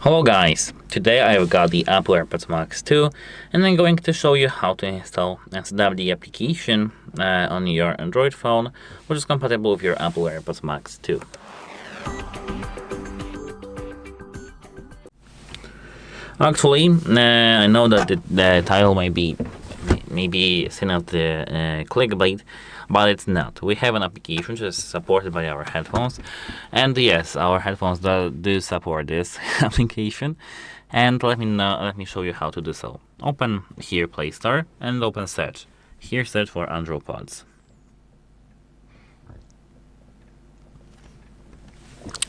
Hello guys, today I've got the Apple AirPods Max 2 and I'm going to show you how to install and set up the application on your Android phone, which is compatible with your Apple AirPods Max 2. Actually, I know that the title may be seen as the clickbait, but it's not. We have an application which is supported by our headphones, and yes, our headphones do support this application. And let me show you how to do so. Open here Play Store and open search. Here search for AndroPods.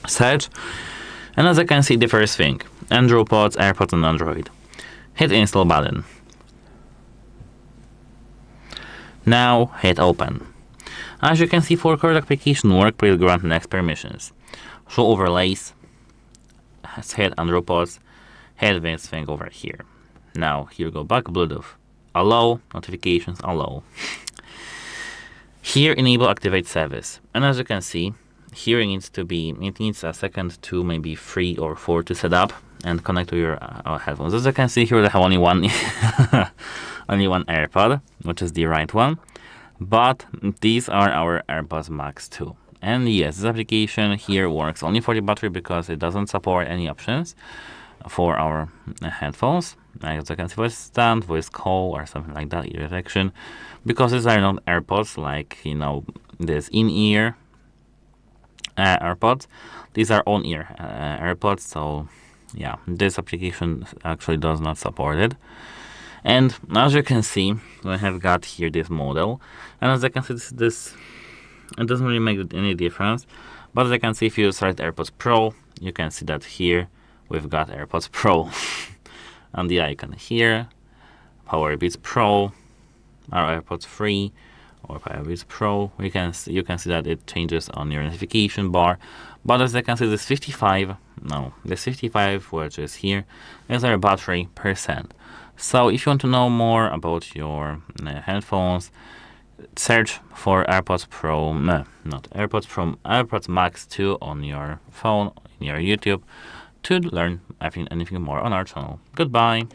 Search, and as you can see, the first thing, AndroPods, AirPods on Android. Hit install button. Now hit open. As you can see, for current application work, please grant next permissions. Show overlays. Hit AndroPods. Hit this thing over here. Now here go back Bluetooth. Allow notifications. Allow. Here enable activate service. And as you can see, here it needs a second, 2, maybe 3 or 4 to set up and connect to your headphones. As you can see here, they have only one only one AirPod, which is the right one. But these are our AirPods Max 2. And yes, this application here works only for the battery because it doesn't support any options for our headphones. As you can see, voice stand, voice call, or something like that, ear detection. Because these are not AirPods like, this in-ear AirPods. These are on-ear AirPods, so yeah, this application actually does not support it. And as you can see, I have got here this model, and as I can see, this it doesn't really make any difference. But as I can see, if you select AirPods Pro, you can see that here we've got AirPods Pro on the icon here, Powerbeats Pro, our AirPods 3, or Powerbeats Pro. You can see that it changes on your notification bar. But as I can see, this 55, which is here, is our battery percent. So if you want to know more about your headphones, search for AirPods Pro, AirPods Max 2 on your phone, in your YouTube, to learn anything more on our channel. Goodbye.